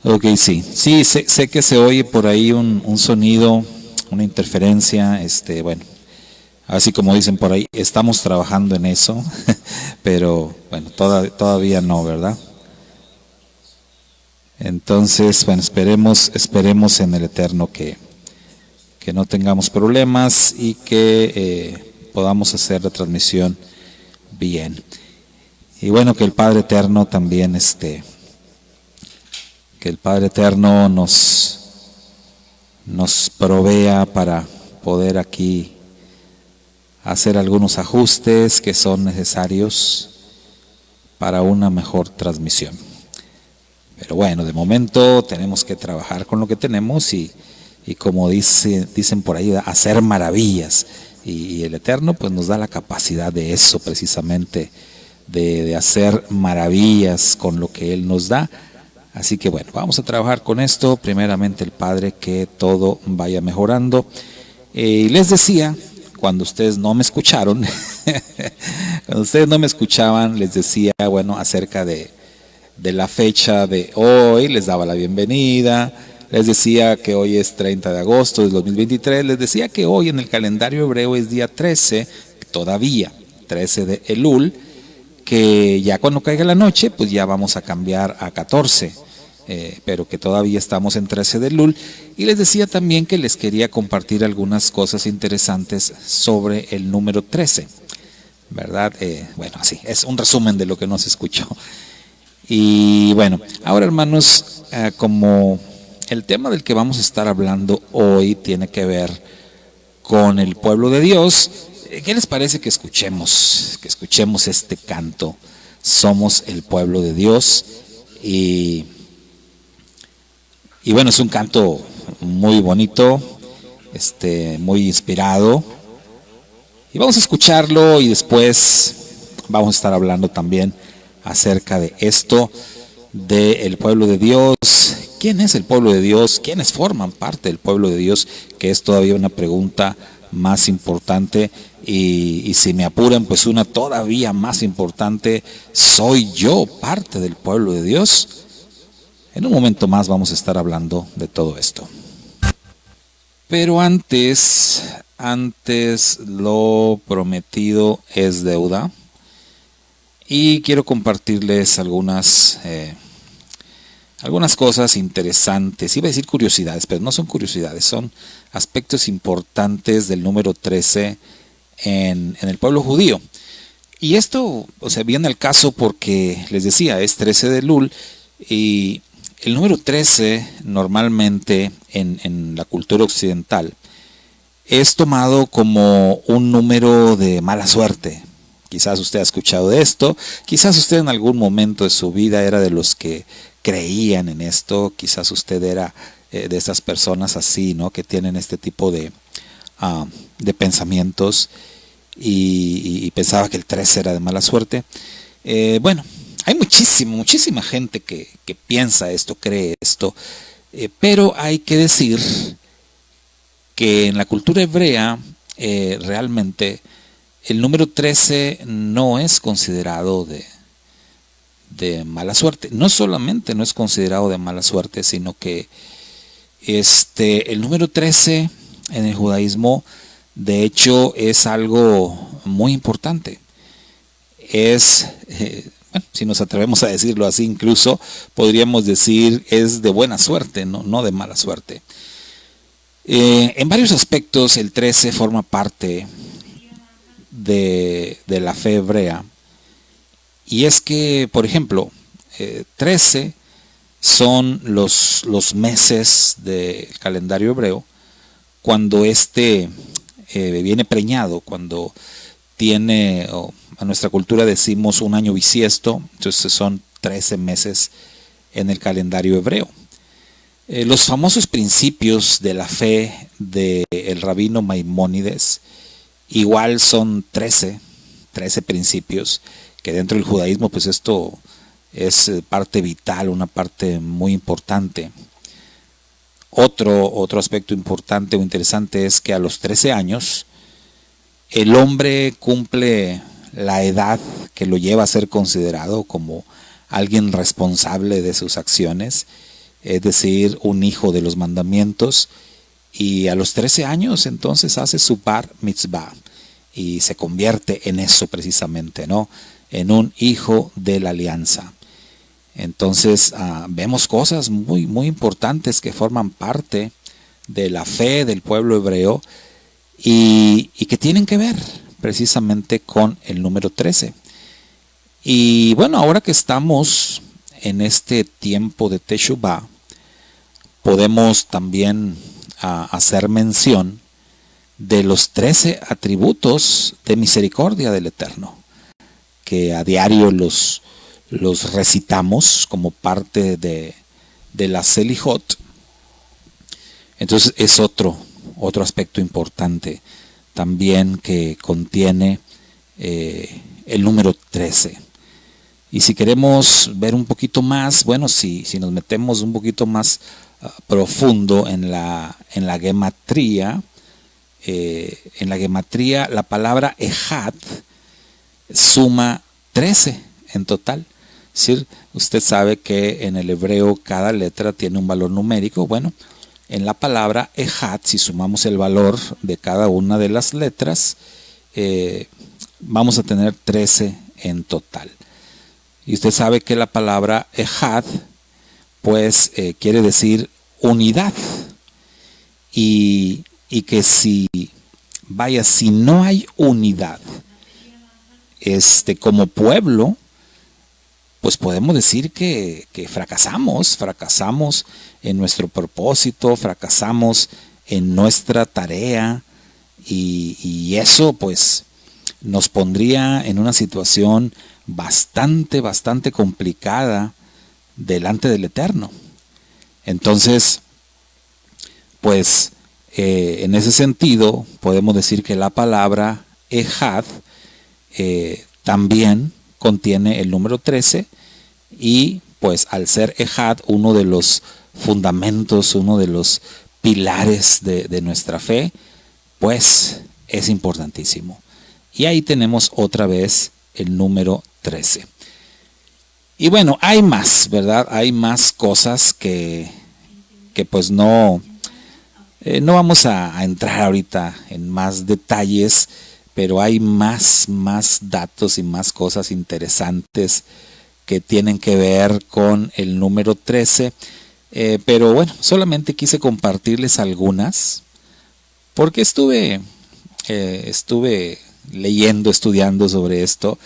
Ok, sí. Sí, sé que se oye por ahí un sonido, una interferencia, bueno, así como dicen por ahí, estamos trabajando en eso, pero bueno, todavía no, ¿verdad? Entonces, bueno, esperemos en el Eterno que no tengamos problemas y que podamos hacer la transmisión bien. Y bueno, que el Padre Eterno también, que el Padre Eterno nos provea para poder aquí hacer algunos ajustes que son necesarios para una mejor transmisión. Pero bueno, de momento tenemos que trabajar con lo que tenemos y como dicen por ahí, hacer maravillas. Y el Eterno pues nos da la capacidad de eso precisamente, de hacer maravillas con lo que Él nos da. Así que bueno, vamos a trabajar con esto. Primeramente el Padre, que todo vaya mejorando. Y les decía, cuando ustedes no me escucharon, cuando ustedes no me escuchaban, les decía, bueno, acerca de la fecha de hoy, les daba la bienvenida, les decía que hoy es 30 de agosto del 2023, les decía que hoy en el calendario hebreo es día 13, todavía 13 de Elul, que ya cuando caiga la noche, pues ya vamos a cambiar a 14, pero que todavía estamos en 13 de Elul. Y les decía también que les quería compartir algunas cosas interesantes sobre el número 13, ¿verdad? Bueno, así, es un resumen de lo que nos escuchó. Y bueno, ahora hermanos, como el tema del que vamos a estar hablando hoy tiene que ver con el pueblo de Dios, ¿qué les parece que escuchemos este canto? Somos el pueblo de Dios. Y bueno, es un canto muy bonito, muy inspirado. Y vamos a escucharlo y después vamos a estar hablando también acerca de esto, del pueblo de Dios. ¿Quién es el pueblo de Dios? ¿Quiénes forman parte del pueblo de Dios? Que es todavía una pregunta más importante y si me apuran, pues una todavía más importante: ¿soy yo parte del pueblo de Dios? En un momento más vamos a estar hablando de todo esto. Pero antes lo prometido es deuda. Y quiero compartirles algunas cosas interesantes. Iba a decir curiosidades, pero no son curiosidades, son aspectos importantes del número 13 en el pueblo judío. Y esto, viene al caso porque, les decía, es 13 de Elul, y el número 13 normalmente en la cultura occidental es tomado como un número de mala suerte. Quizás usted ha escuchado de esto, quizás usted en algún momento de su vida era de los que creían en esto, quizás usted era de esas personas así, ¿no? Que tienen este tipo de pensamientos y pensaba que el 13 era de mala suerte. Bueno, hay muchísima gente que piensa esto, cree esto, pero hay que decir que en la cultura hebrea realmente el número 13 no es considerado de mala suerte. No solamente no es considerado de mala suerte, sino que el número 13 en el judaísmo, de hecho, es algo muy importante. Es, bueno, si nos atrevemos a decirlo así, incluso podríamos decir es de buena suerte, no de mala suerte. En varios aspectos el 13 forma parte de la fe hebrea, y es que, por ejemplo, 13 son los meses del calendario hebreo cuando viene preñado, cuando tiene, a nuestra cultura decimos un año bisiesto, entonces son 13 meses en el calendario hebreo. Los famosos principios de la fe del rabino Maimónides igual son 13 principios, que dentro del judaísmo pues esto es parte vital, una parte muy importante. Otro aspecto importante o interesante es que a los 13 años el hombre cumple la edad que lo lleva a ser considerado como alguien responsable de sus acciones, es decir, un hijo de los mandamientos, y a los 13 años entonces hace su bar mitzvah y se convierte en eso precisamente, ¿no? En un hijo de la alianza. Entonces vemos cosas muy, muy importantes que forman parte de la fe del pueblo hebreo y que tienen que ver precisamente con el número 13. Y bueno, ahora que estamos en este tiempo de Teshuvah, podemos también hacer mención de los 13 atributos de misericordia del Eterno, que a diario los recitamos como parte de la Selihot. Entonces es otro aspecto importante también que contiene el número 13. Y si queremos ver un poquito más, bueno, si nos metemos un poquito más profundo en la gematría, la palabra Ejad suma 13 en total. Es decir, usted sabe que en el hebreo cada letra tiene un valor numérico. Bueno, en la palabra Ejad, si sumamos el valor de cada una de las letras, vamos a tener 13 en total. Y usted sabe que la palabra Ejad, pues quiere decir unidad. Y que si no hay unidad como pueblo, pues podemos decir que fracasamos en nuestro propósito, fracasamos en nuestra tarea, y eso pues nos pondría en una situación bastante complicada delante del Eterno. Entonces, pues en ese sentido podemos decir que la palabra Ejad también contiene el número 13, y pues al ser Ejad uno de los fundamentos, uno de los pilares de nuestra fe, pues es importantísimo. Y ahí tenemos otra vez el número 13. Y bueno, hay más, ¿verdad? Hay más cosas que pues no vamos a entrar ahorita en más detalles, pero hay más datos y más cosas interesantes que tienen que ver con el número 13. Pero bueno, solamente quise compartirles algunas, porque estuve leyendo, estudiando sobre esto,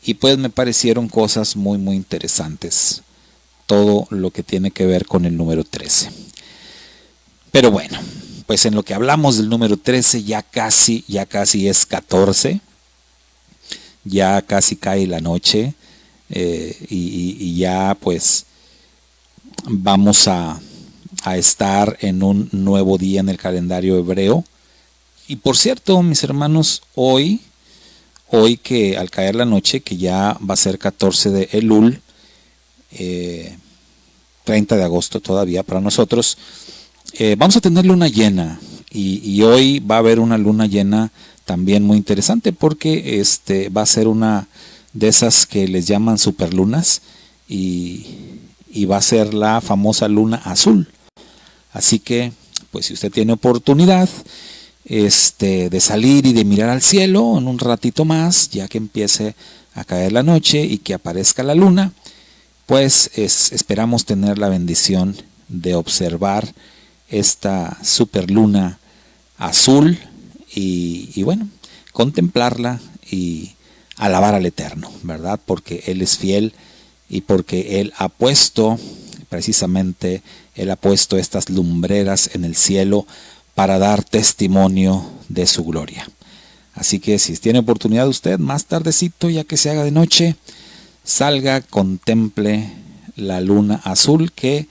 y pues me parecieron cosas muy interesantes, todo lo que tiene que ver con el número 13. Pero bueno, pues en lo que hablamos del número 13 ya casi es 14, ya casi cae la noche, y ya pues vamos a estar en un nuevo día en el calendario hebreo. Y por cierto, mis hermanos, hoy que al caer la noche, que ya va a ser 14 de Elul, 30 de agosto todavía para nosotros, vamos a tener luna llena, y hoy va a haber una luna llena también muy interesante, porque va a ser una de esas que les llaman superlunas, y va a ser la famosa luna azul. Así que pues si usted tiene oportunidad de salir y de mirar al cielo en un ratito más, ya que empiece a caer la noche y que aparezca la luna, pues esperamos tener la bendición de observar esta superluna azul, y bueno, contemplarla y alabar al Eterno, ¿verdad? Porque Él es fiel, y porque Él ha puesto estas lumbreras en el cielo para dar testimonio de su gloria. Así que si tiene oportunidad usted, más tardecito, ya que se haga de noche, salga, contemple la luna azul, que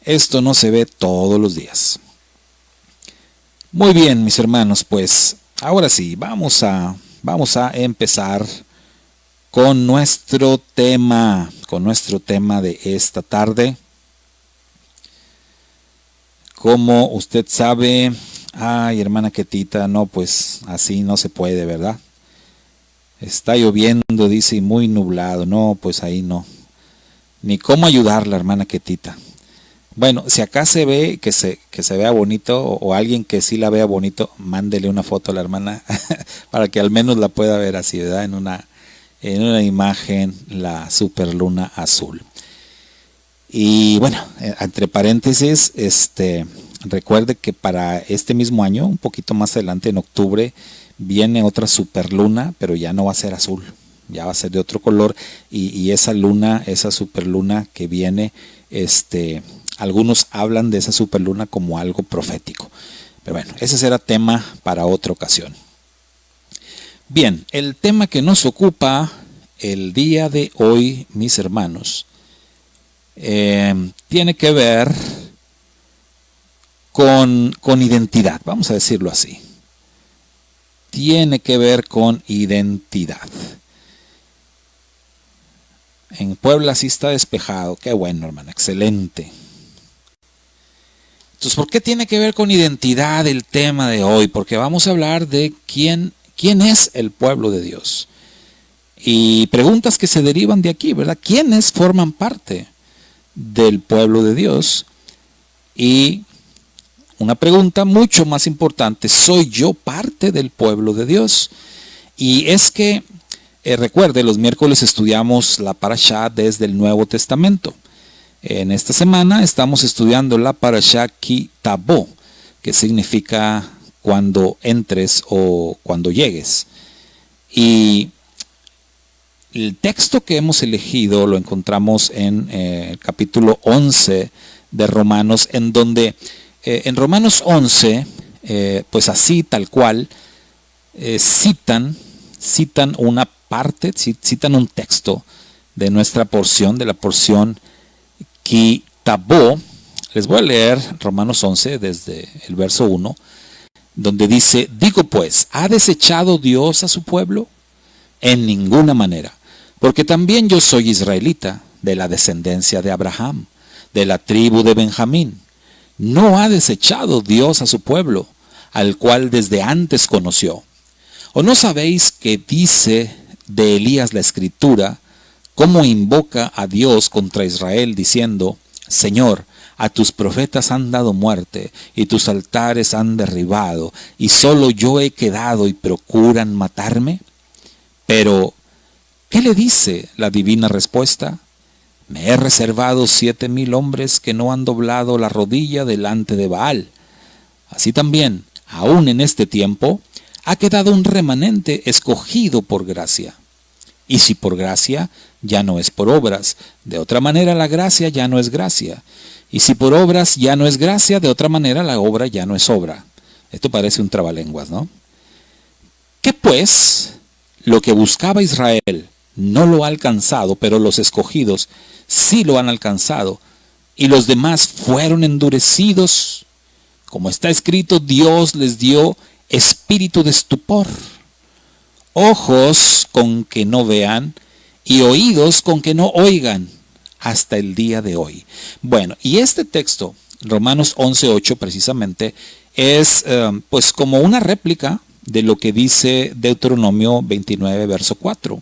esto no se ve todos los días. Muy bien, mis hermanos, pues ahora sí, vamos a empezar con nuestro tema de esta tarde. Como usted sabe, ay, hermana Ketita, no, pues así no se puede, ¿verdad? Está lloviendo, dice, y muy nublado. No, pues ahí no. Ni cómo ayudarla, hermana Ketita. Bueno, si acá se ve que se vea bonito, o alguien que sí la vea bonito, mándele una foto a la hermana para que al menos la pueda ver así, ¿verdad? En una imagen, la superluna azul. Y bueno, entre paréntesis, recuerde que para este mismo año, un poquito más adelante, en octubre, viene otra superluna, pero ya no va a ser azul, ya va a ser de otro color. Y esa luna, esa superluna que viene, algunos hablan de esa superluna como algo profético. Pero bueno, ese será tema para otra ocasión. Bien, el tema que nos ocupa el día de hoy, mis hermanos, tiene que ver con identidad, vamos a decirlo así. Tiene que ver con identidad. En Puebla sí está despejado, qué bueno, hermano, excelente. Entonces, ¿por qué tiene que ver con identidad el tema de hoy? Porque vamos a hablar de quién es el pueblo de Dios. Y preguntas que se derivan de aquí, ¿verdad? ¿Quiénes forman parte del pueblo de Dios? Y una pregunta mucho más importante, ¿soy yo parte del pueblo de Dios? Y es que, recuerde, los miércoles estudiamos la parashá desde el Nuevo Testamento. En esta semana estamos estudiando la parashá Ki Tabo, que significa cuando entres o cuando llegues. Y el texto que hemos elegido lo encontramos en el capítulo 11 de Romanos, en donde en Romanos 11, pues así tal cual, citan una parte, citan un texto de nuestra porción, de la porción Ki Tabo. Les voy a leer Romanos 11 desde el verso 1, donde dice: digo pues, ¿ha desechado Dios a su pueblo? En ninguna manera, porque también yo soy israelita, de la descendencia de Abraham, de la tribu de Benjamín. No ha desechado Dios a su pueblo, al cual desde antes conoció. ¿O no sabéis que dice de Elías la Escritura, cómo invoca a Dios contra Israel, diciendo: Señor, a tus profetas han dado muerte, y tus altares han derribado, y solo yo he quedado y procuran matarme? Pero, ¿qué le dice la divina respuesta? Me he reservado 7,000 hombres que no han doblado la rodilla delante de Baal. Así también, aún en este tiempo, ha quedado un remanente escogido por gracia. Y si por gracia, ya no es por obras. De otra manera, la gracia ya no es gracia. Y si por obras ya no es gracia, de otra manera, la obra ya no es obra. Esto parece un trabalenguas, ¿no? ¿Qué pues? Lo que buscaba Israel no lo ha alcanzado, pero los escogidos sí lo han alcanzado. Y los demás fueron endurecidos. Como está escrito, Dios les dio espíritu de estupor, ojos con que no vean y oídos con que no oigan, hasta el día de hoy. Bueno, y este texto, Romanos 11:8 precisamente, es pues como una réplica de lo que dice Deuteronomio 29, verso 4,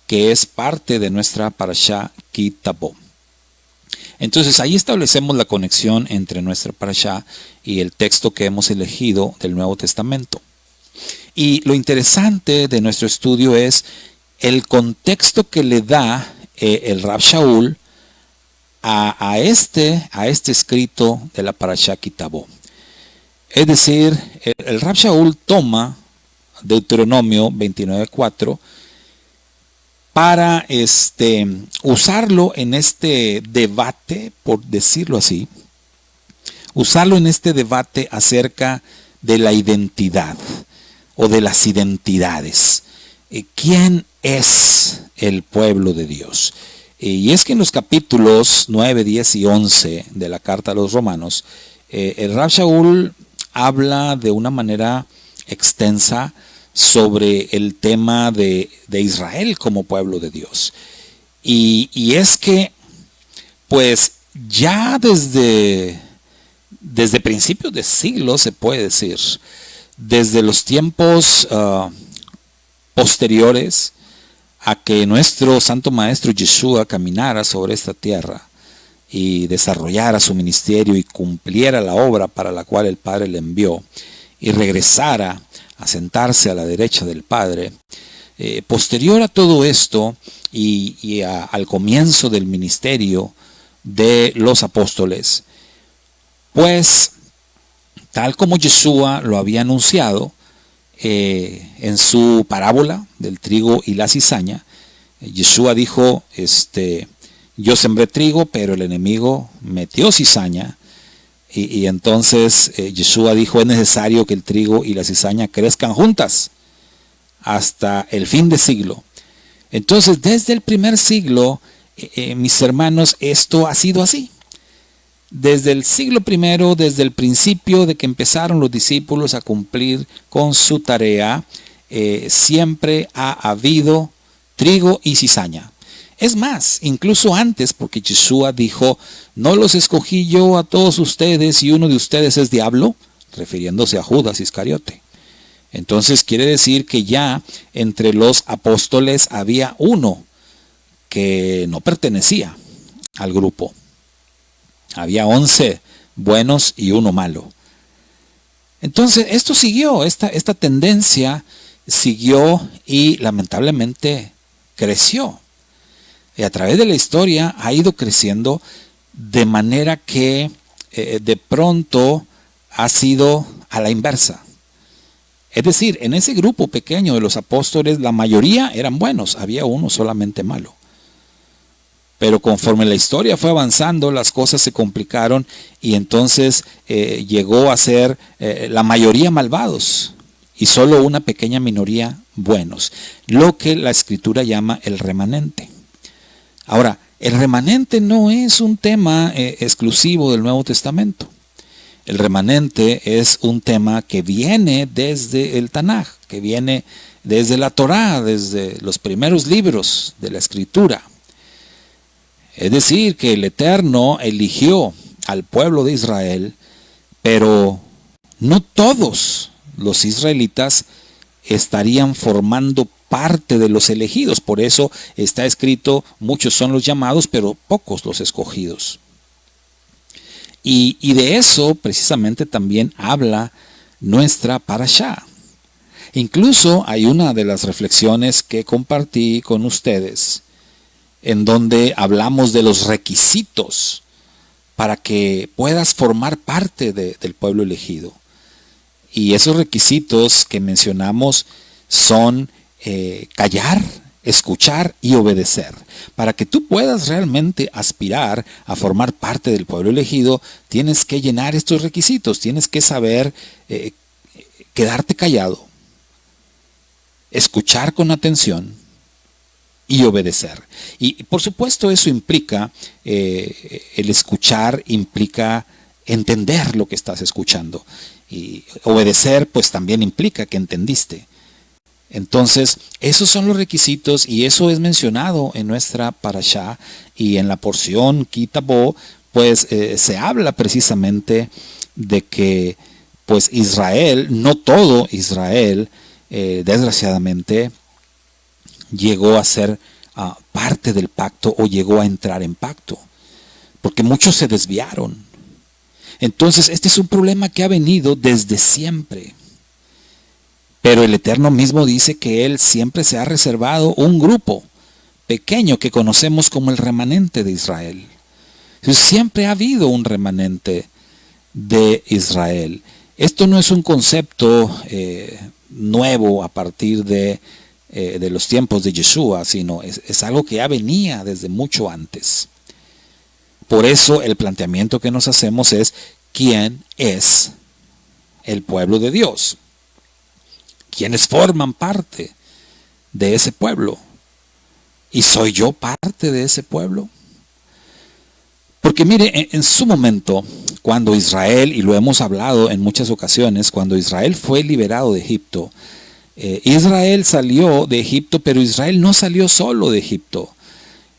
que es parte de nuestra parashá Ki Tabo. Entonces ahí establecemos la conexión entre nuestra parashá y el texto que hemos elegido del Nuevo Testamento. Y lo interesante de nuestro estudio es el contexto que le da el Rab Shaul a este escrito de la parashá Ki Tabo. Es decir, el Rab Shaul toma Deuteronomio 29:4 para usarlo en este debate, por decirlo así, usarlo en este debate acerca de la identidad o de las identidades. ¿Quién es el pueblo de Dios? Y es que en los capítulos 9, 10 y 11 de la carta a los Romanos, el Rab Shaul habla de una manera extensa sobre el tema de Israel como pueblo de Dios. Y es que, pues ya desde principios de siglo, se puede decir, desde los tiempos posteriores a que nuestro Santo Maestro Yeshua caminara sobre esta tierra, y desarrollara su ministerio y cumpliera la obra para la cual el Padre le envió y regresara a sentarse a la derecha del Padre, posterior a todo esto y al comienzo del ministerio de los apóstoles, pues tal como Yeshua lo había anunciado en su parábola del trigo y la cizaña, Yeshua dijo, yo sembré trigo, pero el enemigo metió cizaña. Y entonces Yeshua dijo, es necesario que el trigo y la cizaña crezcan juntas hasta el fin de siglo. Entonces, desde el primer siglo, mis hermanos, esto ha sido así. Desde el siglo primero, desde el principio de que empezaron los discípulos a cumplir con su tarea, siempre ha habido trigo y cizaña. Es más, incluso antes, porque Yeshua dijo, no los escogí yo a todos ustedes y uno de ustedes es diablo, refiriéndose a Judas Iscariote. Entonces quiere decir que ya entre los apóstoles había uno que no pertenecía al grupo. Había 11 buenos y uno malo. Entonces esto siguió, esta tendencia siguió y lamentablemente creció. Y a través de la historia ha ido creciendo de manera que de pronto ha sido a la inversa. Es decir, en ese grupo pequeño de los apóstoles la mayoría eran buenos, había uno solamente malo. Pero conforme la historia fue avanzando, las cosas se complicaron y entonces llegó a ser la mayoría malvados y solo una pequeña minoría buenos, lo que la Escritura llama el remanente. Ahora, el remanente no es un tema exclusivo del Nuevo Testamento. El remanente es un tema que viene desde el Tanaj, que viene desde la Torá, desde los primeros libros de la Escritura. Es decir, que el Eterno eligió al pueblo de Israel, pero no todos los israelitas estarían formando parte de los elegidos. Por eso está escrito, muchos son los llamados, pero pocos los escogidos. Y de eso precisamente también habla nuestra parashá. Incluso hay una de las reflexiones que compartí con ustedes, en donde hablamos de los requisitos para que puedas formar parte del pueblo elegido. Y esos requisitos que mencionamos son callar, escuchar y obedecer. Para que tú puedas realmente aspirar a formar parte del pueblo elegido, tienes que llenar estos requisitos, tienes que saber quedarte callado, escuchar con atención y obedecer. Y por supuesto eso implica, el escuchar implica entender lo que estás escuchando. Y obedecer pues también implica que entendiste. Entonces, esos son los requisitos y eso es mencionado en nuestra parashá y en la porción Kitabo, pues se habla precisamente de que pues Israel, no todo Israel, desgraciadamente, llegó a ser parte del pacto o llegó a entrar en pacto, porque muchos se desviaron. Entonces, este es un problema que ha venido desde siempre. Pero el Eterno mismo dice que Él siempre se ha reservado un grupo pequeño que conocemos como el remanente de Israel. Entonces, siempre ha habido un remanente de Israel. Esto no es un concepto nuevo a partir de los tiempos de Yeshua, sino es algo que ya venía desde mucho antes. Por eso el planteamiento que nos hacemos es, ¿quién es el pueblo de Dios? ¿Quiénes forman parte de ese pueblo? ¿Y soy yo parte de ese pueblo? Porque mire, en su momento, cuando Israel, y lo hemos hablado en muchas ocasiones, cuando Israel fue liberado de Egipto, Israel salió de Egipto, pero Israel no salió solo de Egipto.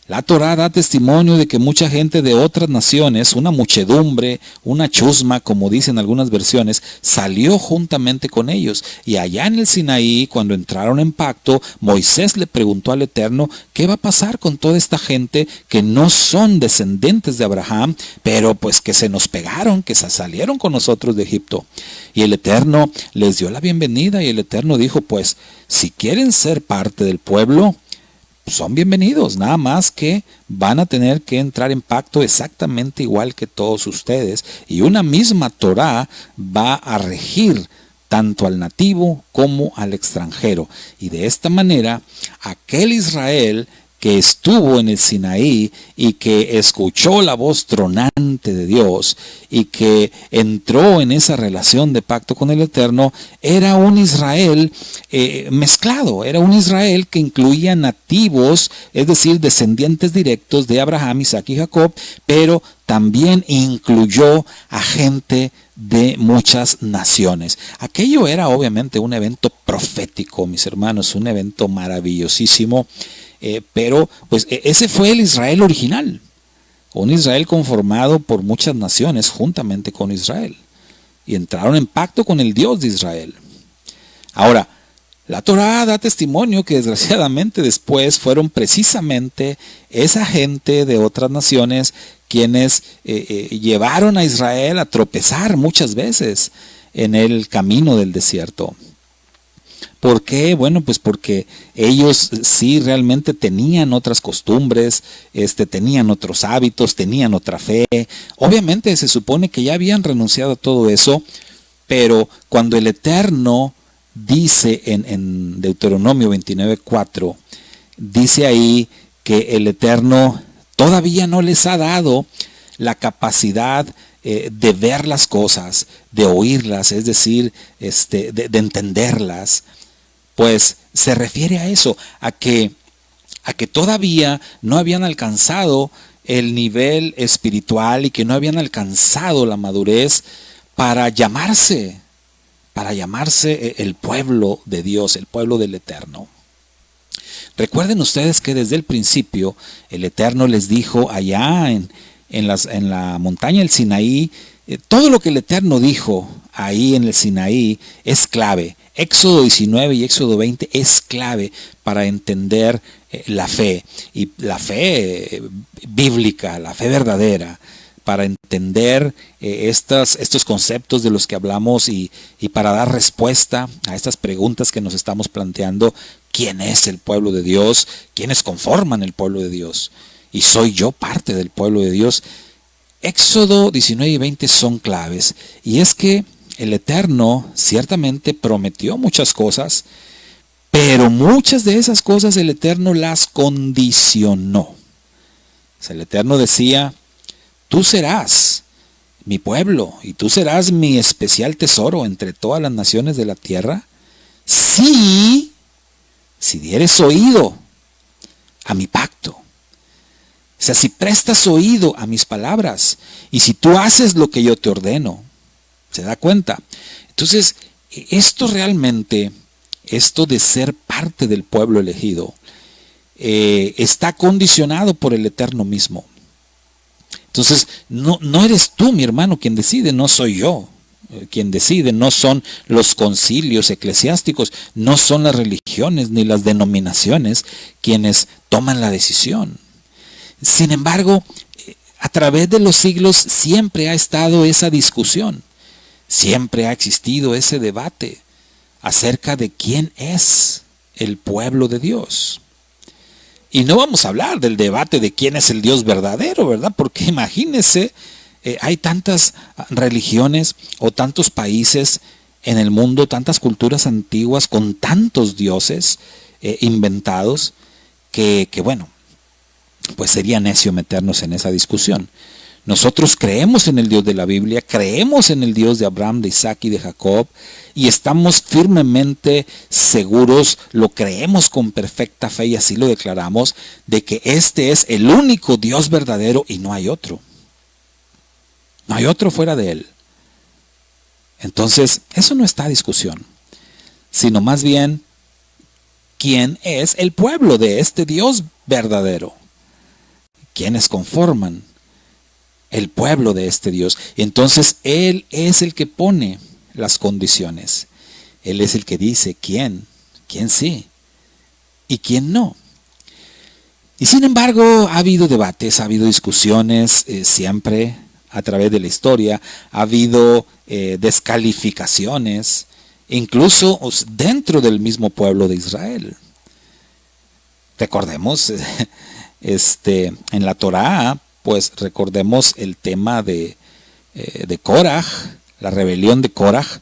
La Torá da testimonio de que mucha gente de otras naciones, una muchedumbre, una chusma, como dicen algunas versiones, salió juntamente con ellos. Y allá en el Sinaí, cuando entraron en pacto, Moisés le preguntó al Eterno, ¿qué va a pasar con toda esta gente que no son descendientes de Abraham, pero pues que se nos pegaron, que se salieron con nosotros de Egipto? Y el Eterno les dio la bienvenida y el Eterno dijo, pues, si quieren ser parte del pueblo, son bienvenidos, nada más que van a tener que entrar en pacto exactamente igual que todos ustedes, y una misma Torá va a regir tanto al nativo como al extranjero. Y de esta manera, aquel Israel que estuvo en el Sinaí y que escuchó la voz tronante de Dios y que entró en esa relación de pacto con el Eterno, era un Israel mezclado, era un Israel que incluía nativos, es decir, descendientes directos de Abraham, Isaac y Jacob, pero también incluyó a gente de muchas naciones. Aquello era obviamente un evento profético, mis hermanos, un evento maravillosísimo. Pero pues ese fue el Israel original, un Israel conformado por muchas naciones juntamente con Israel, y entraron en pacto con el Dios de Israel. Ahora, la Torá da testimonio que desgraciadamente después fueron precisamente esa gente de otras naciones quienes llevaron a Israel a tropezar muchas veces en el camino del desierto. ¿Por qué? Bueno, pues porque ellos sí realmente tenían otras costumbres, tenían otros hábitos, tenían otra fe. Obviamente se supone que ya habían renunciado a todo eso, pero cuando el Eterno dice en Deuteronomio 29:4, dice ahí que el Eterno todavía no les ha dado la capacidad de ver las cosas, de oírlas, es decir, de entenderlas. Pues se refiere a eso, a que todavía no habían alcanzado el nivel espiritual y que no habían alcanzado la madurez para llamarse el pueblo de Dios, el pueblo del Eterno. Recuerden ustedes que desde el principio el Eterno les dijo allá en la montaña del Sinaí, todo lo que el Eterno dijo ahí en el Sinaí es clave. Éxodo 19 y Éxodo 20 es clave para entender la fe, y la fe bíblica, la fe verdadera, para entender estos conceptos de los que hablamos y para dar respuesta a estas preguntas que nos estamos planteando. ¿Quién es el pueblo de Dios? ¿Quiénes conforman el pueblo de Dios? Y soy yo parte del pueblo de Dios. Éxodo 19 y 20 son claves, y es que el Eterno ciertamente prometió muchas cosas, pero muchas de esas cosas el Eterno las condicionó. O sea, el Eterno decía, tú serás mi pueblo y tú serás mi especial tesoro entre todas las naciones de la tierra, si dieres oído a mi pacto. O sea, si prestas oído a mis palabras y si tú haces lo que yo te ordeno. ¿Se da cuenta? Entonces, esto realmente, esto de ser parte del pueblo elegido, está condicionado por el Eterno mismo. Entonces, no eres tú, mi hermano, quien decide, no soy yo quien decide, no son los concilios eclesiásticos, no son las religiones ni las denominaciones quienes toman la decisión. Sin embargo, a través de los siglos siempre ha estado esa discusión. Siempre ha existido ese debate acerca de quién es el pueblo de Dios. Y no vamos a hablar del debate de quién es el Dios verdadero, ¿verdad? Porque imagínense, hay tantas religiones o tantos países en el mundo, tantas culturas antiguas con tantos dioses inventados que bueno, pues sería necio meternos en esa discusión. Nosotros creemos en el Dios de la Biblia, creemos en el Dios de Abraham, de Isaac y de Jacob, y estamos firmemente seguros, lo creemos con perfecta fe y así lo declaramos, de que este es el único Dios verdadero y no hay otro. No hay otro fuera de él. Entonces, eso no está a discusión, sino más bien, ¿quién es el pueblo de este Dios verdadero? quienes conforman el pueblo de este Dios. Entonces Él es el que pone las condiciones. Él es el que dice quién sí y quién no. Y sin embargo ha habido debates, ha habido discusiones siempre a través de la historia, ha habido descalificaciones, incluso dentro del mismo pueblo de Israel. Recordemos, en la Torá, pues recordemos el tema de Koraj, la rebelión de Koraj,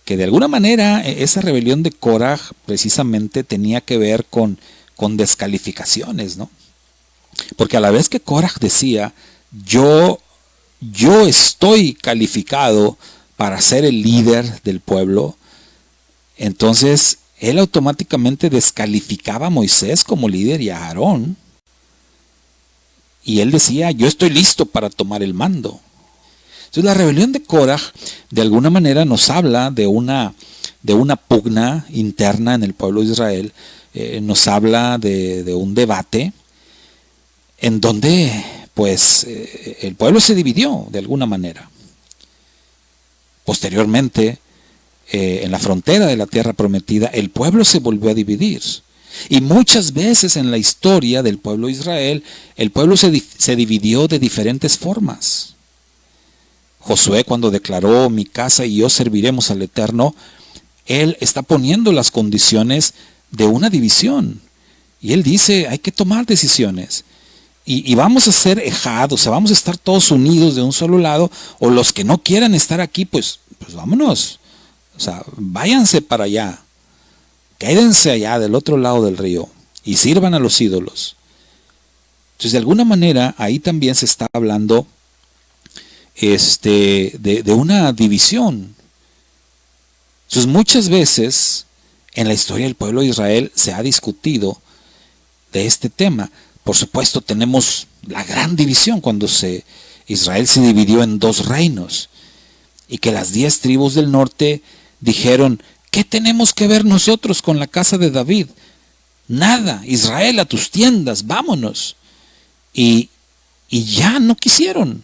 que de alguna manera esa rebelión de Koraj precisamente tenía que ver con descalificaciones, ¿no? Porque a la vez que Koraj decía, yo estoy calificado para ser el líder del pueblo, entonces él automáticamente descalificaba a Moisés como líder y a Aarón. Y él decía, yo estoy listo para tomar el mando. Entonces la rebelión de Koraj de alguna manera nos habla de una pugna interna en el pueblo de Israel, nos habla de un debate en donde pues el pueblo se dividió de alguna manera. Posteriormente, en la frontera de la tierra prometida, el pueblo se volvió a dividir. Y muchas veces en la historia del pueblo de Israel, el pueblo se dividió de diferentes formas. Josué, cuando declaró, mi casa y yo serviremos al Eterno, él está poniendo las condiciones de una división. Y él dice, hay que tomar decisiones. Y vamos a ser ejad, o sea, vamos a estar todos unidos de un solo lado, o los que no quieran estar aquí, pues vámonos. O sea, váyanse para allá. Quédense allá del otro lado del río y sirvan a los ídolos. Entonces, de alguna manera, ahí también se está hablando de una división. Entonces, muchas veces en la historia del pueblo de Israel se ha discutido de este tema. Por supuesto, tenemos la gran división cuando Israel se dividió en 2 reinos y que las 10 tribus del norte dijeron, ¿qué tenemos que ver nosotros con la casa de David? Nada, Israel, a tus tiendas, vámonos. Y ya no quisieron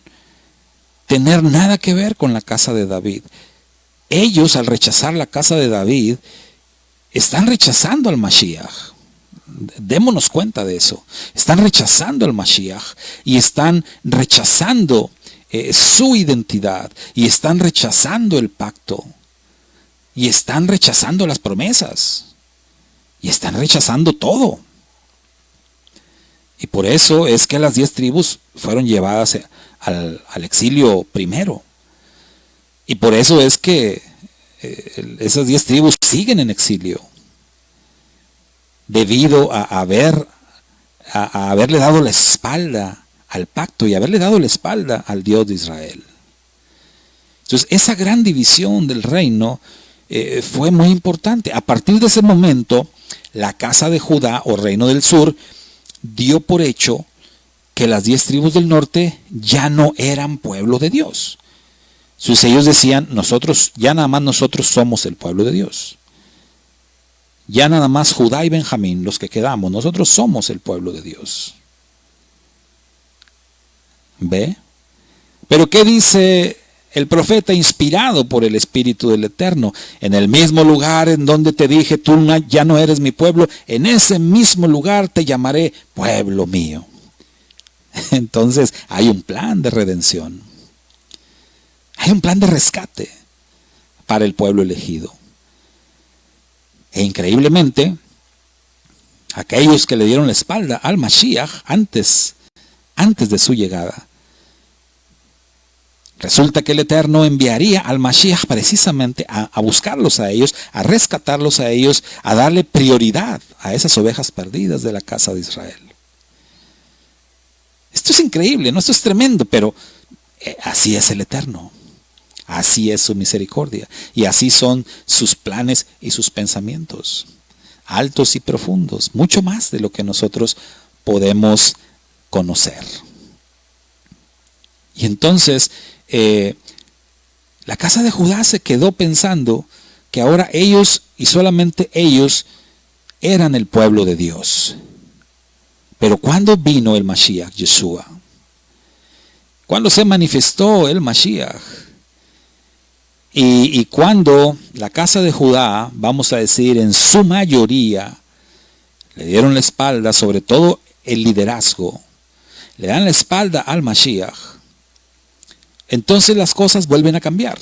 tener nada que ver con la casa de David. Ellos, al rechazar la casa de David, están rechazando al Mashiach. Démonos cuenta de eso. Están rechazando al Mashiach y están rechazando su identidad y están rechazando el pacto y están rechazando las promesas y están rechazando todo. Y por eso es que las 10 tribus fueron llevadas al exilio primero. Y por eso es que esas 10 tribus siguen en exilio, debido a haberle dado la espalda al pacto y haberle dado la espalda al Dios de Israel. Entonces, esa gran división del reino fue muy importante. A partir de ese momento, la casa de Judá o reino del sur dio por hecho que las 10 tribus del norte ya no eran pueblo de Dios. Entonces ellos decían, ya nada más nosotros somos el pueblo de Dios. Ya nada más Judá y Benjamín, los que quedamos, nosotros somos el pueblo de Dios. ¿Ve? Pero ¿qué dice el profeta inspirado por el Espíritu del Eterno? En el mismo lugar en donde te dije, tú ya no eres mi pueblo, en ese mismo lugar te llamaré pueblo mío. Entonces hay un plan de redención. Hay un plan de rescate para el pueblo elegido. E increíblemente, aquellos que le dieron la espalda al Mashiach antes de su llegada, resulta que el Eterno enviaría al Mashiach precisamente a buscarlos a ellos, a rescatarlos a ellos, a darle prioridad a esas ovejas perdidas de la casa de Israel. Esto es increíble, ¿no? Esto es tremendo, pero así es el Eterno. Así es su misericordia. Y así son sus planes y sus pensamientos. Altos y profundos. Mucho más de lo que nosotros podemos conocer. Y entonces, la casa de Judá se quedó pensando que ahora ellos y solamente ellos eran el pueblo de Dios. Pero ¿cuándo vino el Mashiach, Yeshua? ¿Cuándo se manifestó el Mashiach? Y cuando la casa de Judá, vamos a decir en su mayoría, le dieron la espalda, sobre todo el liderazgo, le dan la espalda al Mashiach, entonces las cosas vuelven a cambiar.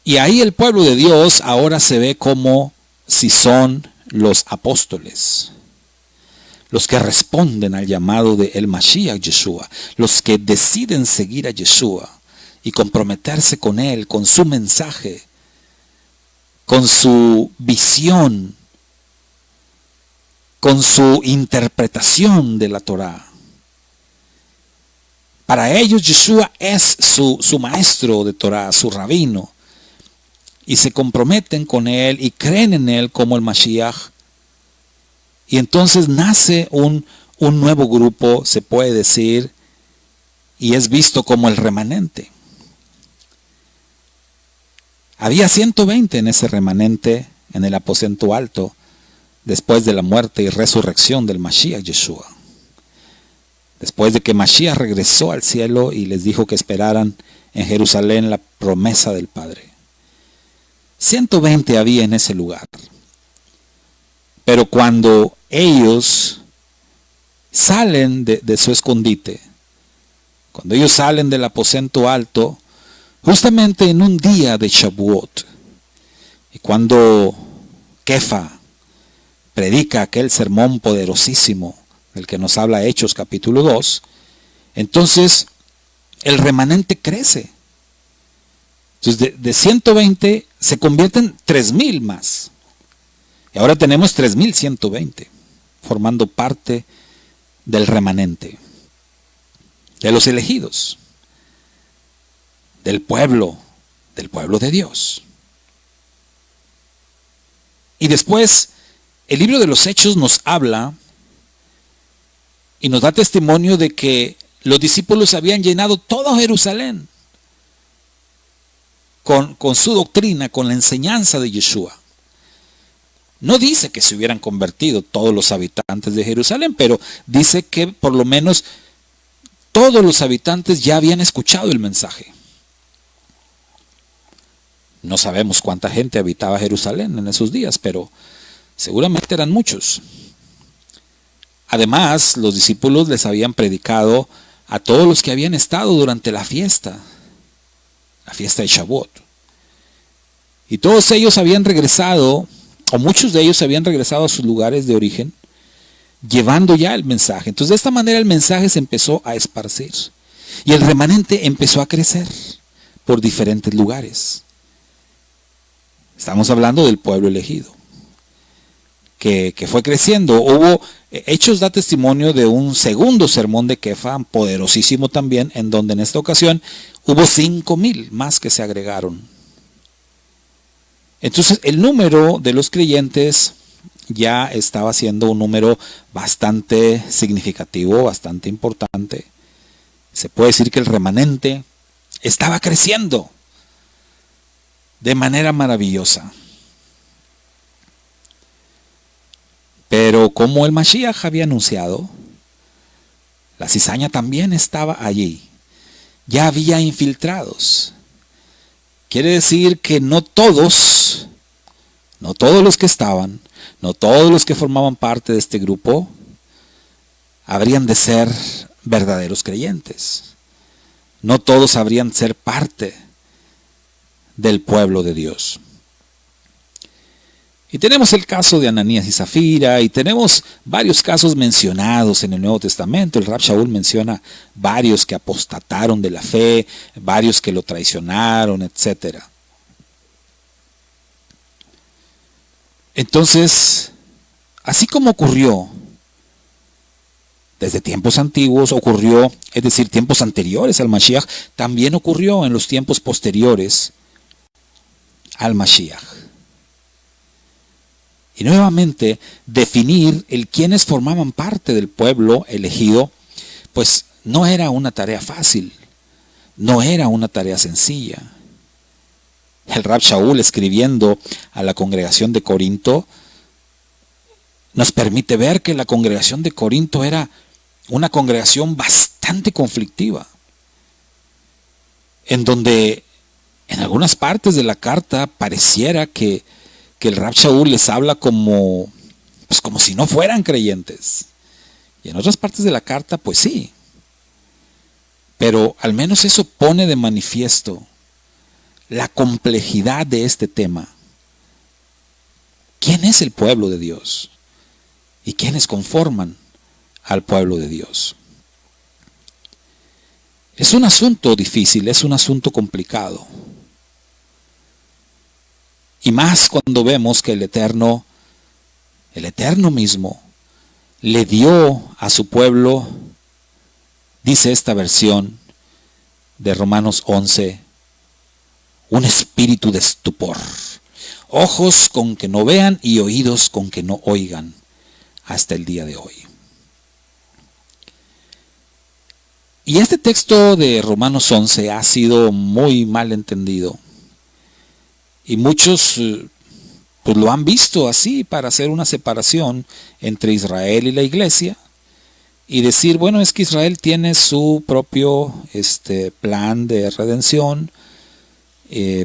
Y ahí el pueblo de Dios ahora se ve como si son los apóstoles, los que responden al llamado de el Mashiach Yeshua, los que deciden seguir a Yeshua y comprometerse con él, con su mensaje, con su visión, con su interpretación de la Torá. Para ellos Yeshua es su maestro de Torá, su rabino, y se comprometen con él y creen en él como el Mashiach. Y entonces nace un nuevo grupo, se puede decir, y es visto como el remanente. Había 120 en ese remanente, en el aposento alto, después de la muerte y resurrección del Mashiach Yeshua. Después de que Mashiach regresó al cielo y les dijo que esperaran en Jerusalén la promesa del Padre. 120 había en ese lugar. Pero cuando ellos salen de su escondite, cuando ellos salen del aposento alto, justamente en un día de Shavuot, y cuando Kefa predica aquel sermón poderosísimo del que nos habla Hechos capítulo 2, entonces el remanente crece. Entonces de 120 se convierten 3,000 más. Y ahora tenemos 3,120 formando parte del remanente, de los elegidos, del pueblo de Dios. Y después el libro de los Hechos nos habla y nos da testimonio de que los discípulos habían llenado todo Jerusalén con su doctrina, con la enseñanza de Yeshua. No dice que se hubieran convertido todos los habitantes de Jerusalén, pero dice que por lo menos todos los habitantes ya habían escuchado el mensaje. No sabemos cuánta gente habitaba Jerusalén en esos días, pero seguramente eran muchos. Además, los discípulos les habían predicado a todos los que habían estado durante la fiesta de Shavuot. Y todos ellos habían regresado, o muchos de ellos habían regresado a sus lugares de origen, llevando ya el mensaje. Entonces, de esta manera el mensaje se empezó a esparcir. Y el remanente empezó a crecer por diferentes lugares. Estamos hablando del pueblo elegido, que fue creciendo. Hechos da testimonio de un segundo sermón de Kefa, poderosísimo también, en donde en esta ocasión hubo 5,000 más que se agregaron. Entonces el número de los creyentes ya estaba siendo un número bastante significativo, bastante importante. Se puede decir que el remanente estaba creciendo de manera maravillosa. Pero como el Mashiach había anunciado, la cizaña también estaba allí. Ya había infiltrados. Quiere decir que no todos los que estaban, no todos los que formaban parte de este grupo, habrían de ser verdaderos creyentes. No todos habrían de ser parte del pueblo de Dios. Y tenemos el caso de Ananías y Zafira, y tenemos varios casos mencionados en el Nuevo Testamento. El Rab Shaul menciona varios que apostataron de la fe, varios que lo traicionaron, etc. Entonces, así como ocurrió desde tiempos antiguos, ocurrió, es decir, tiempos anteriores al Mashiach, también ocurrió en los tiempos posteriores al Mashiach. Y nuevamente, definir el quiénes formaban parte del pueblo elegido, pues no era una tarea fácil, no era una tarea sencilla. El Rab Shaul, escribiendo a la congregación de Corinto, nos permite ver que la congregación de Corinto era una congregación bastante conflictiva, en donde en algunas partes de la carta pareciera que el Rab Shaul les habla como si no fueran creyentes. Y en otras partes de la carta, pues sí. Pero al menos eso pone de manifiesto la complejidad de este tema. ¿Quién es el pueblo de Dios? ¿Y quiénes conforman al pueblo de Dios? Es un asunto difícil, es un asunto complicado. Y más cuando vemos que el Eterno mismo, le dio a su pueblo, dice esta versión de Romanos 11, un espíritu de estupor, ojos con que no vean y oídos con que no oigan hasta el día de hoy. Y este texto de Romanos 11 ha sido muy mal entendido. Y muchos pues lo han visto así, para hacer una separación entre Israel y la iglesia. Y decir, bueno, es que Israel tiene su propio plan de redención,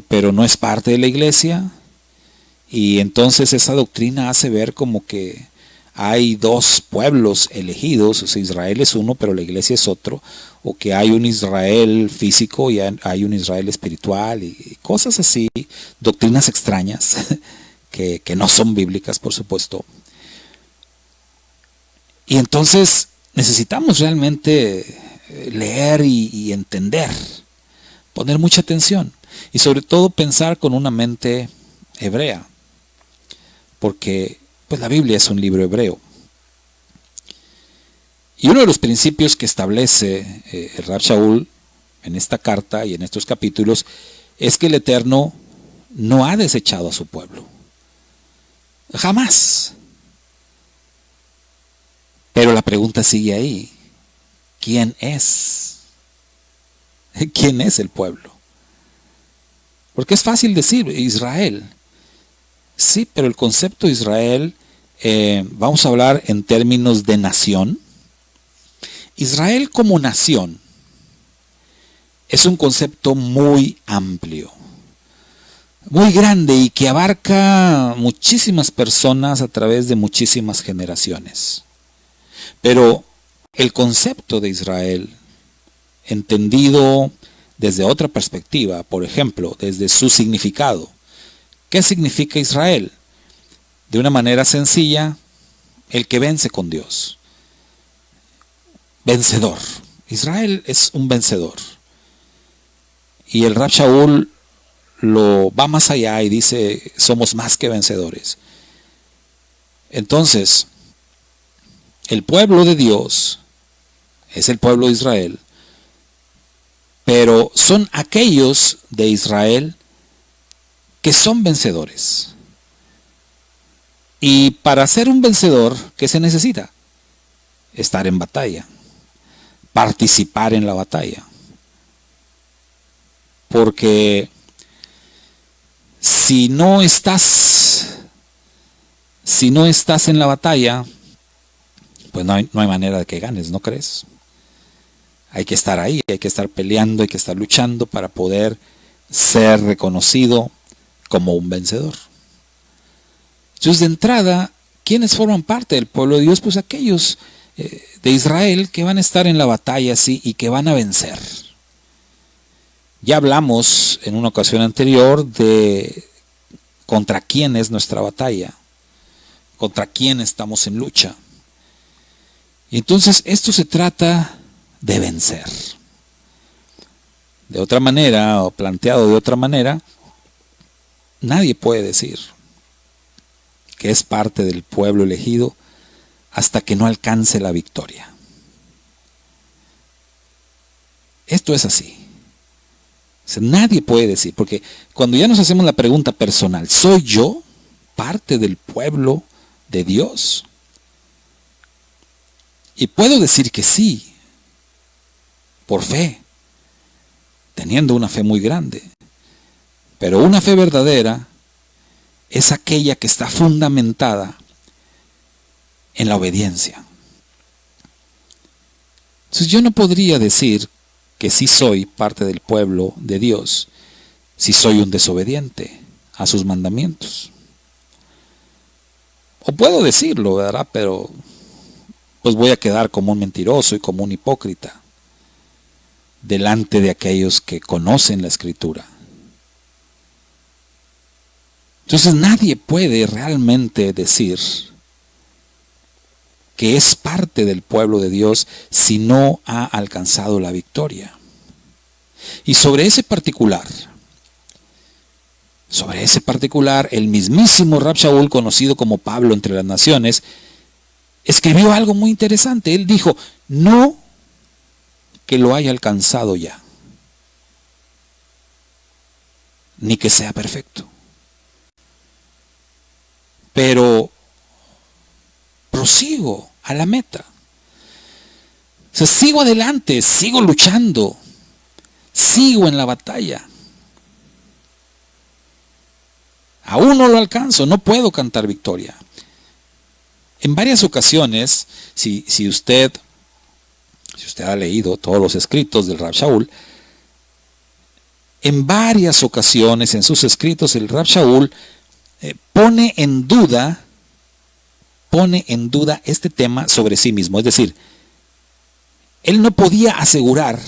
pero no es parte de la iglesia. Y entonces esa doctrina hace ver como que hay dos pueblos elegidos, o sea, Israel es uno, pero la iglesia es otro, o que hay un Israel físico y hay un Israel espiritual, y cosas así, doctrinas extrañas que no son bíblicas, por supuesto. Y entonces necesitamos realmente leer y entender, poner mucha atención, y sobre todo pensar con una mente hebrea, porque pues la Biblia es un libro hebreo. Y uno de los principios que establece el Rab Shaul en esta carta y en estos capítulos es que el Eterno no ha desechado a su pueblo. Jamás. Pero la pregunta sigue ahí. ¿Quién es? ¿Quién es el pueblo? Porque es fácil decir Israel. Sí, pero el concepto de Israel, vamos a hablar en términos de nación. Israel como nación es un concepto muy amplio, muy grande, y que abarca muchísimas personas a través de muchísimas generaciones. Pero el concepto de Israel, entendido desde otra perspectiva, por ejemplo, desde su significado. ¿Qué significa Israel? De una manera sencilla, el que vence con Dios. Vencedor. Israel es un vencedor. Y el Rab Shaul lo va más allá y dice, somos más que vencedores. Entonces, el pueblo de Dios es el pueblo de Israel, pero son aquellos de Israel que son vencedores. Y para ser un vencedor, ¿qué se necesita? Estar en batalla, participar en la batalla. Porque si no estás en la batalla, pues no hay manera de que ganes, ¿no crees? Hay que estar ahí, hay que estar peleando, hay que estar luchando para poder ser reconocido como un vencedor. Entonces, de entrada, ¿quiénes forman parte del pueblo de Dios? Pues aquellos de Israel que van a estar en la batalla, sí, y que van a vencer. Ya hablamos en una ocasión anterior de contra quién es nuestra batalla, contra quién estamos en lucha. Y entonces esto se trata de vencer. De otra manera, o planteado de otra manera, nadie puede decir que es parte del pueblo elegido hasta que no alcance la victoria. Esto es así. O sea, nadie puede decir, porque cuando ya nos hacemos la pregunta personal, ¿soy yo parte del pueblo de Dios? Y puedo decir que sí, por fe, teniendo una fe muy grande. Pero una fe verdadera es aquella que está fundamentada en la obediencia. Entonces yo no podría decir que sí soy parte del pueblo de Dios si soy un desobediente a sus mandamientos. O puedo decirlo, ¿verdad? Pero pues voy a quedar como un mentiroso y como un hipócrita delante de aquellos que conocen la Escritura. Entonces nadie puede realmente decir que es parte del pueblo de Dios si no ha alcanzado la victoria. Y sobre ese particular, el mismísimo Rab Shaul, conocido como Pablo entre las naciones, escribió algo muy interesante. Él dijo, no que lo haya alcanzado ya, ni que sea perfecto, pero prosigo a la meta. O sea, sigo adelante, sigo luchando, sigo en la batalla. Aún no lo alcanzo, no puedo cantar victoria. En varias ocasiones, si usted ha leído todos los escritos del Rab Shaul, en varias ocasiones en sus escritos el Rab Shaul pone en duda este tema sobre sí mismo. Es decir, él no podía asegurar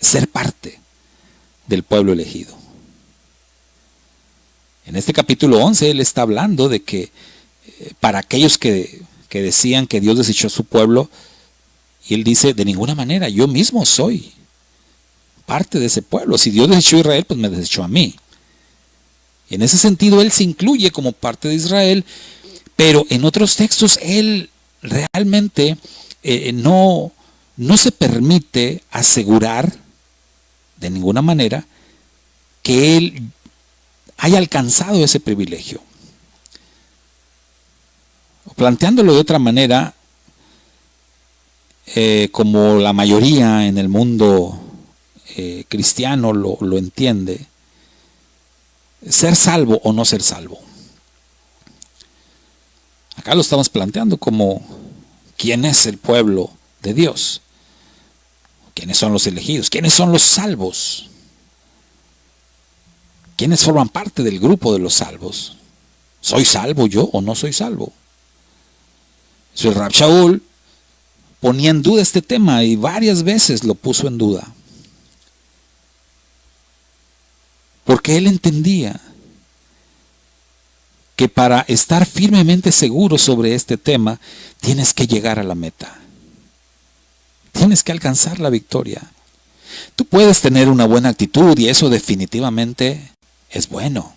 ser parte del pueblo elegido. En este capítulo 11 él está hablando de que para aquellos que decían que Dios desechó a su pueblo, y él dice, de ninguna manera, yo mismo soy parte de ese pueblo. Si Dios desechó a Israel, pues me desechó a mí. Y en ese sentido él se incluye como parte de Israel, pero en otros textos él realmente no se permite asegurar de ninguna manera que él haya alcanzado ese privilegio. Planteándolo de otra manera, como la mayoría en el mundo cristiano lo entiende, ser salvo o no ser salvo. Acá lo estamos planteando como quién es el pueblo de Dios, quiénes son los elegidos, quiénes son los salvos, quiénes forman parte del grupo de los salvos. ¿Soy salvo yo o no soy salvo? El Rab Shaul ponía en duda este tema y varias veces lo puso en duda, porque él entendía que para estar firmemente seguro sobre este tema tienes que llegar a la meta, tienes que alcanzar la victoria. Tú puedes tener una buena actitud y eso definitivamente es bueno.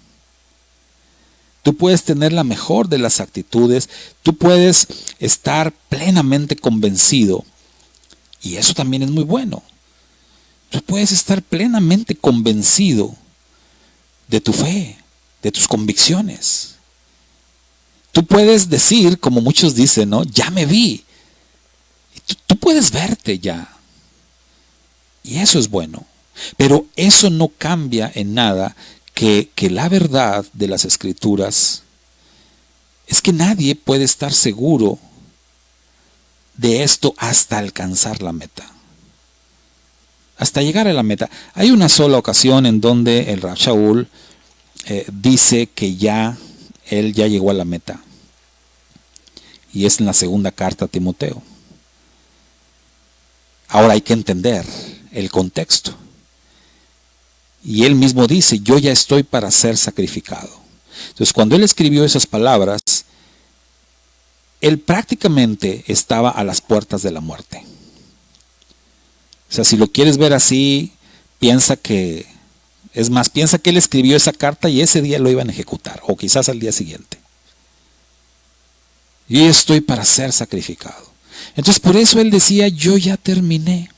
Tú puedes tener la mejor de las actitudes, tú puedes estar plenamente convencido y eso también es muy bueno. Tú puedes estar plenamente convencido de tu fe, de tus convicciones. Tú puedes decir, como muchos dicen, ¿no? Ya me vi. Tú puedes verte ya. Y eso es bueno. Pero eso no cambia en nada que la verdad de las Escrituras es que nadie puede estar seguro de esto hasta alcanzar la meta. Hasta llegar a la meta. Hay una sola ocasión en donde el Rab Shaul dice que él ya llegó a la meta. Y es en la segunda carta a Timoteo. Ahora hay que entender el contexto. Y él mismo dice, yo ya estoy para ser sacrificado. Entonces cuando él escribió esas palabras, él prácticamente estaba a las puertas de la muerte. O sea, si lo quieres ver así, piensa que él escribió esa carta y ese día lo iban a ejecutar, o quizás al día siguiente. Yo estoy para ser sacrificado. Entonces por eso él decía, yo ya terminé.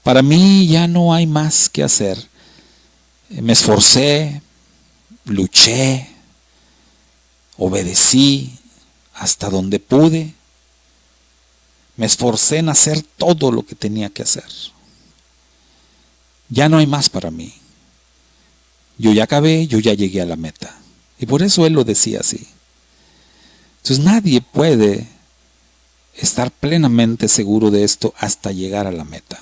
Para mí ya no hay más que hacer. Me esforcé, luché, obedecí hasta donde pude. Me esforcé en hacer todo lo que tenía que hacer. Ya no hay más para mí. Yo ya acabé, yo ya llegué a la meta. Y por eso él lo decía así. Entonces nadie puede estar plenamente seguro de esto hasta llegar a la meta.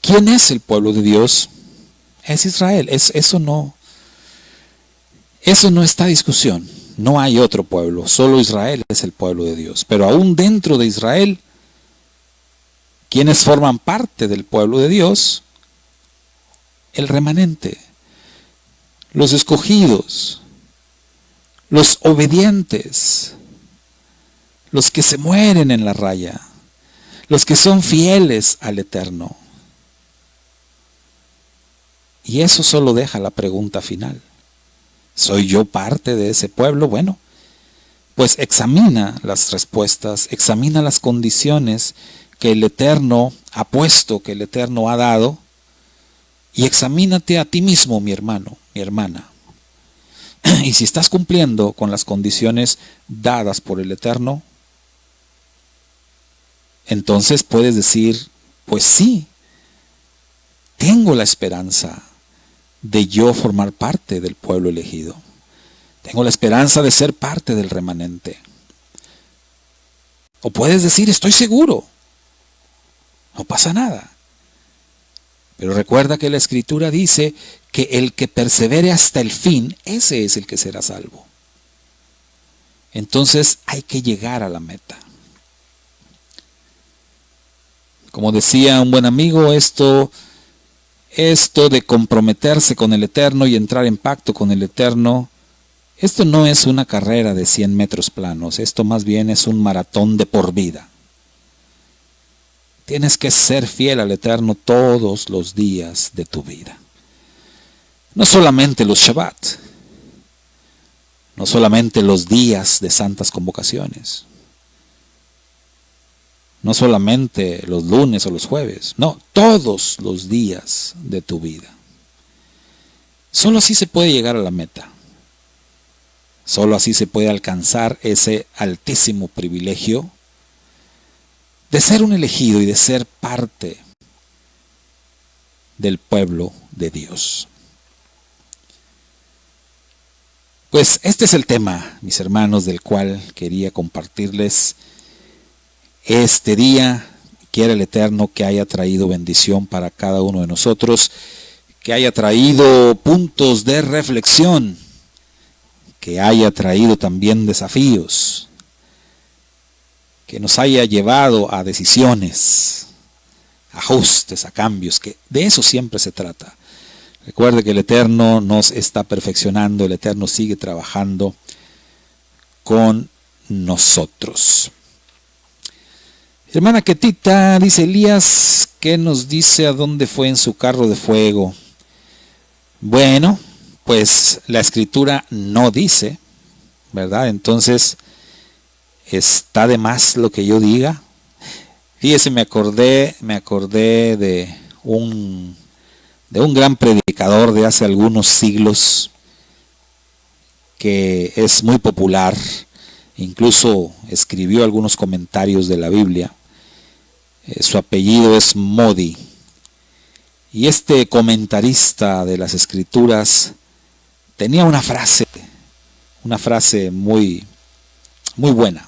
¿Quién es el pueblo de Dios? Es Israel. Eso no está a discusión. No hay otro pueblo, solo Israel es el pueblo de Dios. Pero aún dentro de Israel, ¿quiénes forman parte del pueblo de Dios? El remanente, los escogidos, los obedientes, los que se mueren en la raya, los que son fieles al Eterno. Y eso solo deja la pregunta final. ¿Soy yo parte de ese pueblo? Bueno, pues examina las respuestas, examina las condiciones que el Eterno ha puesto, que el Eterno ha dado, y examínate a ti mismo, mi hermano, mi hermana. Y si estás cumpliendo con las condiciones dadas por el Eterno, entonces puedes decir, pues sí, tengo la esperanza de yo formar parte del pueblo elegido. Tengo la esperanza de ser parte del remanente. O puedes decir, estoy seguro, no pasa nada. Pero recuerda que la Escritura dice que el que persevere hasta el fin, ese es el que será salvo. Entonces hay que llegar a la meta. Como decía un buen amigo, esto de comprometerse con el Eterno y entrar en pacto con el Eterno, esto no es una carrera de 100 metros planos, esto más bien es un maratón de por vida. Tienes que ser fiel al Eterno todos los días de tu vida. No solamente los Shabbat, no solamente los días de santas convocaciones, no solamente los lunes o los jueves, no, todos los días de tu vida. Solo así se puede llegar a la meta. Solo así se puede alcanzar ese altísimo privilegio de ser un elegido y de ser parte del pueblo de Dios. Pues este es el tema, mis hermanos, del cual quería compartirles este día. Quiera el Eterno que haya traído bendición para cada uno de nosotros, que haya traído puntos de reflexión, que haya traído también desafíos, que nos haya llevado a decisiones, ajustes, a cambios, que de eso siempre se trata. Recuerde que el Eterno nos está perfeccionando, el Eterno sigue trabajando con nosotros. Hermana Ketita, dice Elías, ¿qué nos dice a dónde fue en su carro de fuego? Bueno, pues la Escritura no dice, ¿verdad? Entonces, está de más lo que yo diga. Fíjese, me acordé de un gran predicador de hace algunos siglos que es muy popular, incluso escribió algunos comentarios de la Biblia. Su apellido es Modi, y este comentarista de las Escrituras tenía una frase muy, muy buena.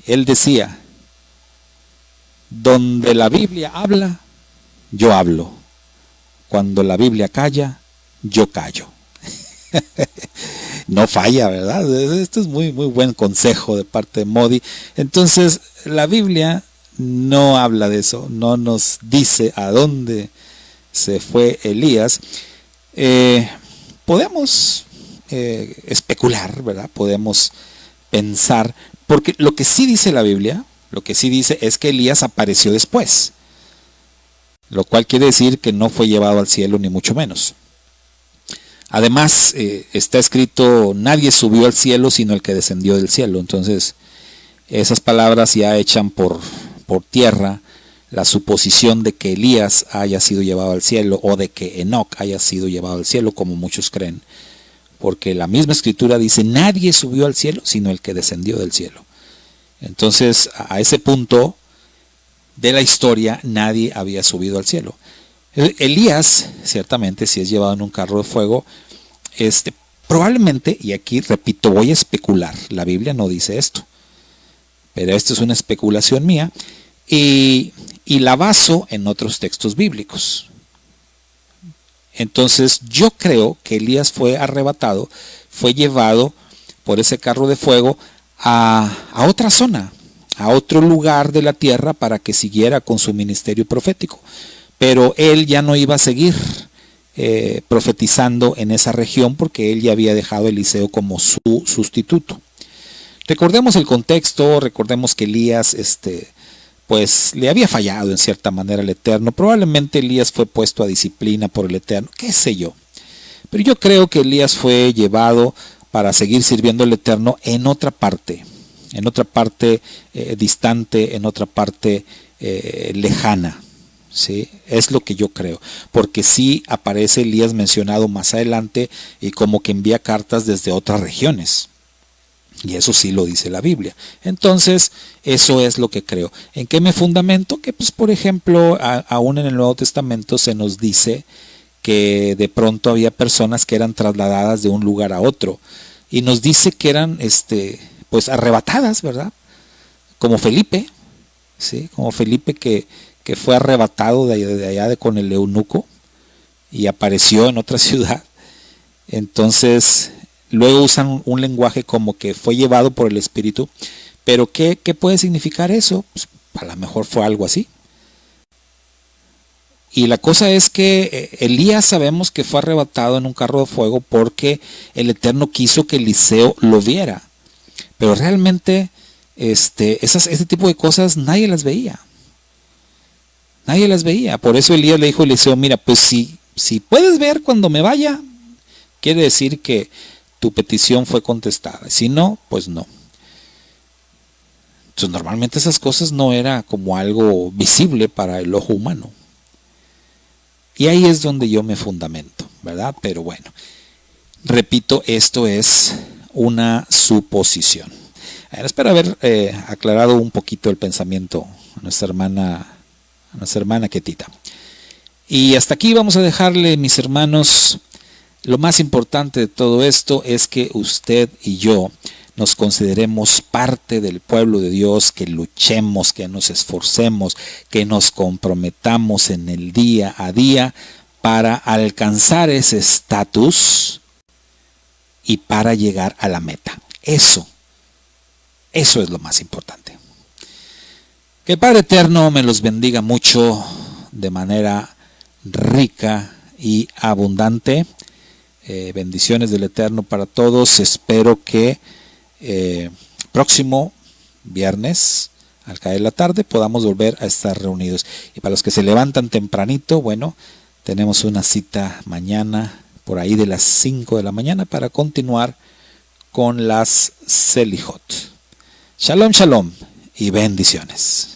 Él decía: donde la Biblia habla, yo hablo. Cuando la Biblia calla, yo callo. No falla, ¿verdad? Este es muy, muy buen consejo de parte de Modi. Entonces, la Biblia no habla de eso, no nos dice a dónde se fue Elías. Podemos especular, ¿verdad? Podemos pensar, porque lo que sí dice la Biblia, lo que sí dice es que Elías apareció después, lo cual quiere decir que no fue llevado al cielo ni mucho menos. Además, está escrito: nadie subió al cielo sino el que descendió del cielo. Entonces, esas palabras ya echan por tierra la suposición de que Elías haya sido llevado al cielo, o de que Enoc haya sido llevado al cielo, como muchos creen, porque la misma Escritura dice: nadie subió al cielo sino el que descendió del cielo. Entonces, a ese punto de la historia, nadie había subido al cielo. Elías ciertamente sí es llevado en un carro de fuego, Probablemente, y aquí repito, voy a especular, la Biblia no dice esto, pero esto es una especulación mía, y la baso en otros textos bíblicos. Entonces yo creo que Elías fue arrebatado, fue llevado por ese carro de fuego a otra zona, a otro lugar de la tierra para que siguiera con su ministerio profético. Pero él ya no iba a seguir profetizando en esa región porque él ya había dejado a Eliseo como su sustituto. Recordemos el contexto, recordemos que Elías pues le había fallado en cierta manera al Eterno. Probablemente Elías fue puesto a disciplina por el Eterno, qué sé yo. Pero yo creo que Elías fue llevado para seguir sirviendo al Eterno en otra parte distante, en otra parte lejana. ¿Sí? Es lo que yo creo, porque sí aparece Elías mencionado más adelante y como que envía cartas desde otras regiones. Y eso sí lo dice la Biblia. Entonces, eso es lo que creo. ¿En qué me fundamento? Que pues, por ejemplo, aún en el Nuevo Testamento se nos dice que de pronto había personas que eran trasladadas de un lugar a otro. Y nos dice que eran pues arrebatadas, ¿verdad? Como Felipe, ¿sí? Como Felipe que fue arrebatado de allá con el eunuco y apareció en otra ciudad. Entonces, luego usan un lenguaje como que fue llevado por el Espíritu, pero ¿qué puede significar eso? Pues, a lo mejor fue algo así. Y la cosa es que Elías sabemos que fue arrebatado en un carro de fuego porque el Eterno quiso que Eliseo lo viera. Pero realmente ese tipo de cosas nadie las veía. Nadie las veía. Por eso Elías le dijo a Eliseo, mira, pues si puedes ver cuando me vaya, quiere decir que tu petición fue contestada. Si no, pues no. Entonces normalmente esas cosas no era como algo visible para el ojo humano. Y ahí es donde yo me fundamento, ¿verdad? Pero bueno, repito, esto es una suposición. Espero haber aclarado un poquito el pensamiento a nuestra hermana Ketita. Y hasta aquí vamos a dejarle, mis hermanos. Lo más importante de todo esto es que usted y yo nos consideremos parte del pueblo de Dios, que luchemos, que nos esforcemos, que nos comprometamos en el día a día para alcanzar ese estatus y para llegar a la meta. Eso es lo más importante. Que el Padre Eterno me los bendiga mucho de manera rica y abundante. Bendiciones del Eterno para todos. Espero que próximo viernes, al caer la tarde, podamos volver a estar reunidos. Y para los que se levantan tempranito, bueno, tenemos una cita mañana por ahí de las 5 de la mañana para continuar con las Selijot. Shalom, shalom y bendiciones.